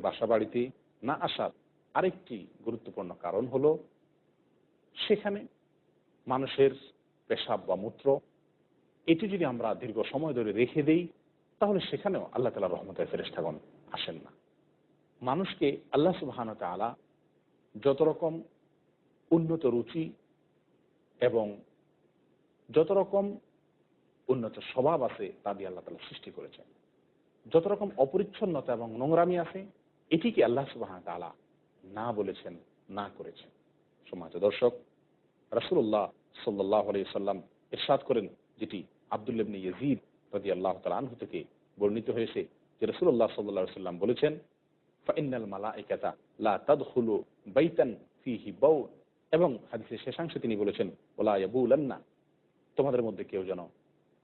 বাসা বাড়িতে না আসার আরেকটি গুরুত্বপূর্ণ কারণ হলো সেখানে মানুষের পেশাব বা মূত্র এটি যদি আমরা দীর্ঘ সময় ধরে রেখে দেই তাহলে সেখানেও আল্লাহ তাআলার রহমতের ফেরেশতাগণ আসেন না। মানুষকে আল্লাহ সুবহানাহু ওয়া তাআলা যত রকম উন্নত রুচি এবং যত রকম উন্নত স্বভাব আছে তা দিয়ে আল্লাহ তাআলা সৃষ্টি করেছেন। যত রকম অপরিচ্ছন্নতা এবং নোংরামি আছে এটিকে আল্লাহ সুবহানাহু ওয়া তাআলা না বলেছেন, না করেছেন। সম্মানিত দর্শক, রাসূলুল্লাহ সাল্লাল্লাহু আলাইহি সাল্লাম ইরশাদ করেন, যেটি আব্দুল্লাহ ইবনে ইয়াজিদ রাদিয়াল্লাহু তাআলা আনহু থেকে বর্ণিত হয়েছে যে রাসূলুল্লাহ সাল্লাল্লাহু আলাইহি সাল্লাম বলেছেন, ফাইন্নাল মালাইকাতা লা তাদখুলু বাইতান ফিহি বাউল, এবং হাদিসের শেষাংশে তিনি বলেছেন, ওয়ালা ইয়াবুলান্না, তোমাদের মধ্যে কেউ যেন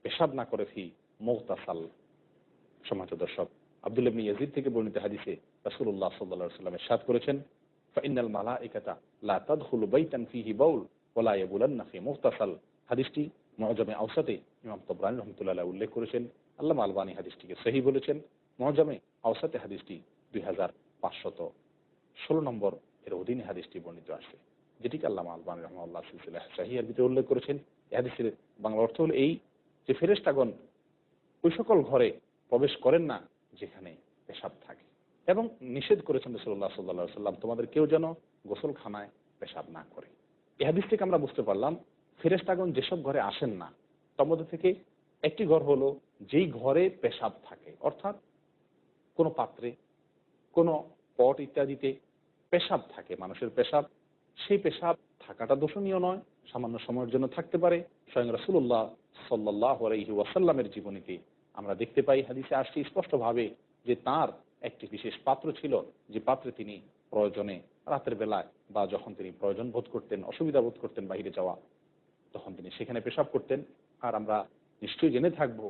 পেশাব না করে ফি মুগতাসাল। সম্মানিত দর্শক, আব্দুল্লাহ ইবনে ইয়াজিদ থেকে বর্ণিত হাদিসে রাসূলুল্লাহ সাল্লাল্লাহু আলাইহি সাল্লাম ইরশাদ করেছেন, ফাইন্নাল মালাইকাতা লা তাদখুলু বাইতান ফিহি বাউল ওয়ালা ইয়াবুলান্না ফি মুগতাসাল। হাদিসটি মুআজামে আওসাতে ইমাম তাবরানী রাহমাতুল্লাহি আলাইহি উল্লেখ করেছেন। আল্লামা আলবানী হাদিসটিকে সহিহ বলেছেন। মুআজামে আওসাতে হাদিসটি 2516 নম্বর এর অধীনে হাদিসটি বর্ণিত আছে, যেটিকে আল্লামা আলবানী রাহমাহুল্লাহ সিলসিলাহ সহিহার ভিতরে উল্লেখ করেছেন। এই হাদিসের বাংলা অর্থ হলো এই যে ফেরেশতাগণ ওই সকল ঘরে প্রবেশ করেন না যেখানে পেশাব থাকে, এবং নিষেধ করেছেন রাসূলুল্লাহ সাল্লাল্লাহু আলাইহি সাল্লাম তোমাদের কেউ যেন গোসলখানায় পেশাব না করে। এই হাদিস থেকে আমরা বুঝতে পারলাম ফেরেশতাগণ যেসব ঘরে আসেন না তার মধ্যে থেকে একটি ঘর হলো যেই ঘরে পেশাব থাকে, অর্থাৎ কোনো পাত্রে, কোনো পট ইত্যাদিতে পেশাব থাকে, মানুষের পেশাব, সেই পেশাব থাকাটা দোষণীয় নয়, সামান্য সময়ের জন্য থাকতে পারে। স্বয়ং রাসূলুল্লাহ সাল্লাল্লাহু আলাইহি ওয়াসাল্লামের জীবনীতে আমরা দেখতে পাই, হাদিসে আসছে স্পষ্টভাবে যে তার একটি বিশেষ পাত্র ছিল, যে পাত্রে তিনি প্রয়োজনে রাতের বেলায় বা যখন তিনি প্রয়োজন বোধ করতেন, অসুবিধা বোধ করতেন বাইরে যাওয়া, তখন তিনি সেখানে পেশাব করতেন। আর আমরা নিশ্চয়ই জেনে থাকব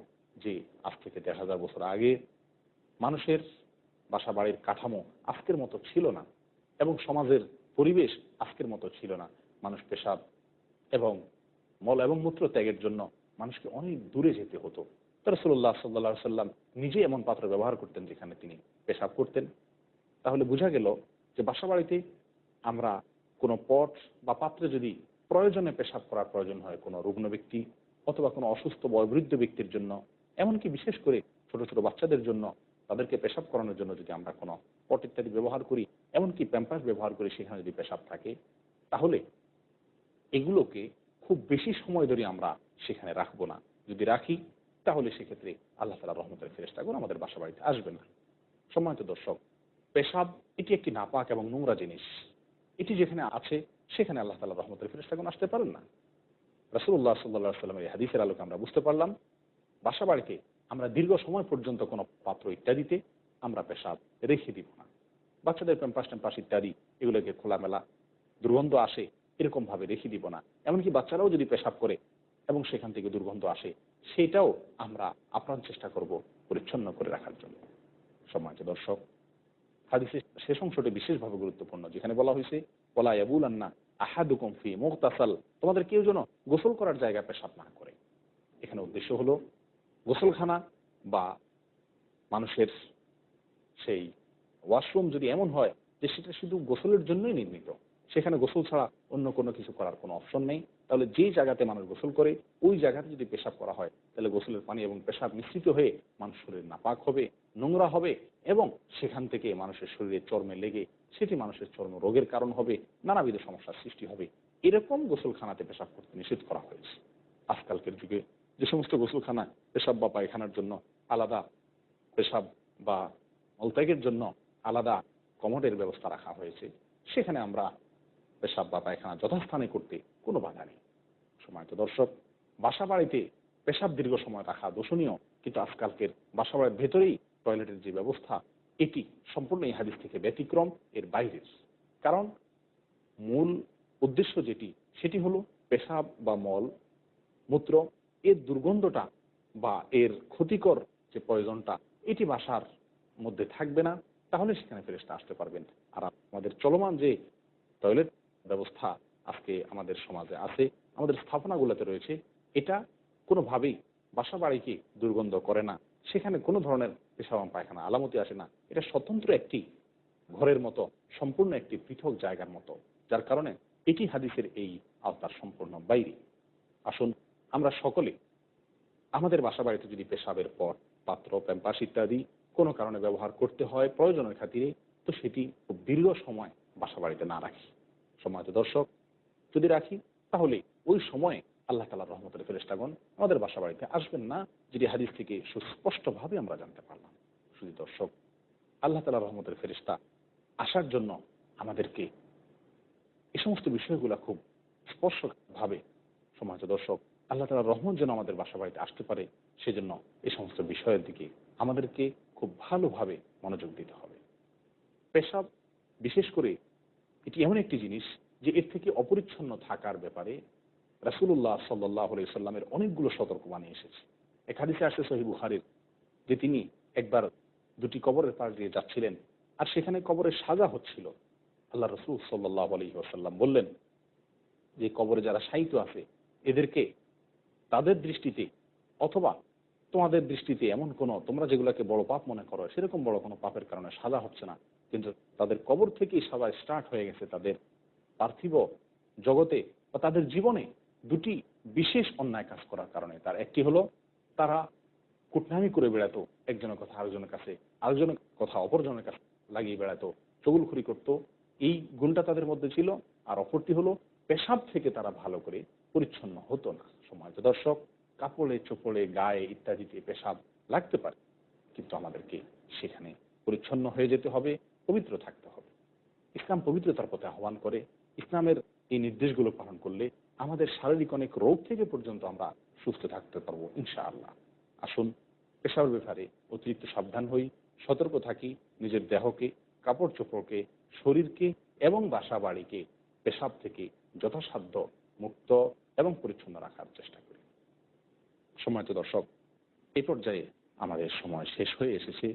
যে আজ থেকে ১,৫০০ বছর আগে মানুষের বাসা বাড়ির কাঠামো আজকের মতো ছিল না, এবং সমাজের পরিবেশ আজকের মতো ছিল না। মানুষ পেশাব এবং মল এবং মূত্র ত্যাগের জন্য মানুষকে অনেক দূরে যেতে হতো। তো রাসূলুল্লাহ সাল্লাল্লাহু আলাইহি সাল্লাম নিজে এমন পাত্র ব্যবহার করতেন যেখানে তিনি পেশাব করতেন। তাহলে বোঝা গেল যে বাসা বাড়িতে আমরা কোনো পট বা পাত্রে যদি প্রয়োজনে পেশাব করার প্রয়োজন হয়, কোনো রুগ্ন ব্যক্তি অথবা কোনো অসুস্থ বয়োবৃদ্ধ ব্যক্তির জন্য, এমনকি বিশেষ করে ছোট ছোট বাচ্চাদের জন্য তাদেরকে পেশাব করানোর জন্য যদি আমরা কোনো পট ইত্যাদি ব্যবহার করি, এমনকি প্যাম্পাস ব্যবহার করি, সেখানে যদি পেশাব থাকে, তাহলে এগুলোকে খুব বেশি সময় ধরে আমরা সেখানে রাখবো না। যদি রাখি তাহলে সেক্ষেত্রে আল্লাহ তাআলার রহমতের ফেরেশতাগণ আমাদের বাসা বাড়িতে আসবে না। সম্মানিত দর্শক, পেশাব এটি একটি নাপাক এবং নোংরা জিনিস। এটি যেখানে আছে সেখানে আল্লাহ তাআলার রহমতের ফেরেশতাগণ আসতে পারেন না। রাসূলুল্লাহ সাল্লাল্লাহু আলাইহি ওয়াসাল্লামের এই হাদিসের আলোকে আমরা বুঝতে পারলাম বাসা বাড়িতে আমরা দীর্ঘ সময় পর্যন্ত কোনো পাত্র ইত্যাদিতে আমরা পেশাব রেখে দিব না। বাচ্চাদের প্যাম্পাস ট্যাম্পাস ইত্যাদি এগুলোকে খোলামেলা দুর্গন্ধ আসে এরকমভাবে রেখে দিব না। এমনকি বাচ্চারাও যদি পেশাব করে এবং সেখান থেকে দুর্গন্ধ আসে, সেটাও আমরা আপ্রাণ চেষ্টা করব পরিচ্ছন্ন করে রাখার জন্য। সম্মানিত দর্শক, হাদিসের শেষ অংশটি বিশেষভাবে গুরুত্বপূর্ণ, যেখানে বলা হয়েছে ওয়ালা ইয়াবুলান্না আহাদুকুম ফি মুগতাসাল, তোমাদের কেউ যেন গোসল করার জায়গায় পেশাব না করে। এখানে উদ্দেশ্য হলো গোসলখানা বা মানুষের সেই ওয়াশরুম যদি এমন হয় যে সেটা শুধু গোসলের জন্যই নির্মিত, সেখানে গোসল ছাড়া অন্য কোনো কিছু করার কোনো অপশন নেই, তাহলে যেই জায়গাতে মানুষ গোসল করে ওই জায়গাতে যদি পেশাব করা হয় তাহলে গোসলের পানি এবং পেশাব মিশ্রিত হয়ে মানুষ শরীর নাপাক হবে, নোংরা হবে, এবং সেখান থেকে মানুষের শরীরে চর্মে লেগে সেটি মানুষের চর্ম রোগের কারণ হবে, নানাবিধ সমস্যার সৃষ্টি হবে। এরকম গোসলখানাতে পেশাব করতে নিষেধ করা হয়েছে। আজকালকের যুগে যে সমস্ত গোসলখানা পেশাব বা পায়খানার জন্য আলাদা, পেশাব বা মলত্যাগের জন্য আলাদা কমোডের ব্যবস্থা রাখা হয়েছে, সেখানে আমরা পেশাব বা পায়খানা যথাস্থানে করতে কোনো বাধা নেই। সম্মানিত দর্শক, বাসা বাড়িতে পেশাব দীর্ঘ সময় রাখা দোষণীয়, কিন্তু আজকালকের বাসা বাড়ির ভেতরেই টয়লেটের যে ব্যবস্থা এটি সম্পূর্ণ এই হাদিস থেকে ব্যতিক্রম, এর বাইরের। কারণ মূল উদ্দেশ্য যেটি সেটি হলো পেশাব বা মল মূত্র এর দুর্গন্ধটা বা এর ক্ষতিকর যে প্রয়োজনটা এটি বাসার মধ্যে থাকবে না, তাহলে সেখানে ফেরেশতা আসতে পারবেন। আর আমাদের চলমান যে টয়লেট ব্যবস্থা আজকে আমাদের সমাজে আছে, আমাদের স্থাপনাগুলোতে রয়েছে, এটা কোনোভাবেই বাসা বাড়িকে দুর্গন্ধ করে না, সেখানে কোনো ধরনের পেশাব পায়খানা আলামতি আসে না। এটা স্বতন্ত্র একটি ঘরের মতো সম্পূর্ণ একটি পৃথক জায়গার মতো, যার কারণে এটি হাদিসের এই আওতার সম্পূর্ণ বাইরে। আসুন আমরা সকলে আমাদের বাসা বাড়িতে যদি পেশাবের পর পাত্র, প্যাম্পাস ইত্যাদি কোনো কারণে ব্যবহার করতে হয় প্রয়োজনের খাতিরে, তো সেটি খুব দীর্ঘ সময় বাসা বাড়িতে না রাখি। সম্মানিত দর্শক, যদি রাখি তাহলে ওই সময়ে আল্লাহ তাআলার রহমতের ফেরেশতাগণ আমাদের বাসা বাড়িতে আসবেন না, যেটি হাদিস থেকে সুস্পষ্টভাবে আমরা জানতে পারলাম। শুধু দর্শক, আল্লাহ তাআলার রহমতের ফেরেশতা আসার জন্য আমাদেরকে এই সমস্ত বিষয়গুলো খুব স্পষ্টভাবে, সম্মানিত দর্শক, আল্লাহ তাআলার রহমত যেন আমাদের বাসা বাড়িতে আসতে পারে, সেজন্য এই সমস্ত বিষয়ের দিকে আমাদেরকে খুব ভালোভাবে মনোযোগ দিতে হবে। পেশাব বিশেষ করে এটি এমন একটি জিনিস যে এর থেকে অপরিচ্ছন্ন থাকার ব্যাপারে রাসূলুল্লাহ সাল্লাল্লাহু আলাইহি সাল্লামের অনেকগুলো সতর্কবাণী এসেছে। এক হাদিসে আসে সহিহ বুখারীর, যে তিনি একবার দুটি কবরের পাশ দিয়ে যাচ্ছিলেন, আর সেখানে কবরের সাজা হচ্ছিল। আল্লাহ রাসূল সাল্লাল্লাহু আলাইহি ওয়াসাল্লাম বললেন যে কবরে যারা শায়িত আছে এদেরকে তাদের দৃষ্টিতে অথবা তোমাদের দৃষ্টিতে এমন কোনো, তোমরা যেগুলোকে বড় পাপ মনে করো সেরকম বড় কোনো পাপের কারণে সাজা হচ্ছে না, কিন্তু তাদের কবর থেকেই সাজা স্টার্ট হয়ে গেছে। তাদের পার্থিব জগতে বা তাদের জীবনে দুটি বিশেষ অন্যায় কাজ করার কারণে। তার একটি হলো তারা কুটনামি করে বেড়াতো, একজনের কথা আরেকজনের কাছে, আরেকজনের কথা অপরজনের কাছে লাগিয়ে বেড়াতো, চুগলখড়ি করতো, এই গুণটা তাদের মধ্যে ছিল। আর অপরটি হলো পেশাব থেকে তারা ভালো করে পরিচ্ছন্ন হতো না। সম্মানিত দর্শক, কাপড়ে চোপড়ে গায়ে ইত্যাদিতে পেশাব লাগতে পারে, কিন্তু আমাদেরকে সেখানে পরিচ্ছন্ন হয়ে যেতে হবে, পবিত্র থাকতে হবে। ইসলাম পবিত্রতার পথে আহ্বান করে। ইসলামের এই নির্দেশগুলো পালন করলে আমাদের শারীরিক অনেক রোগ থেকে পর্যন্ত আমরা সুস্থ থাকতে পারবো ইনশাআল্লাহ। আসুন পেশাবের ব্যাপারে অতিরিক্ত সাবধান হই, সতর্ক থাকি, নিজের দেহকে, কাপড় চোপড়কে, শরীরকে এবং বাসা বাড়িকে পেশাব থেকে যথাসাধ্য মুক্ত এবং পরিচ্ছন্ন রাখার চেষ্টা করি। সম্মানিত দর্শক, এই পর্যায়ে আমাদের সময় শেষ হয়ে এসেছে।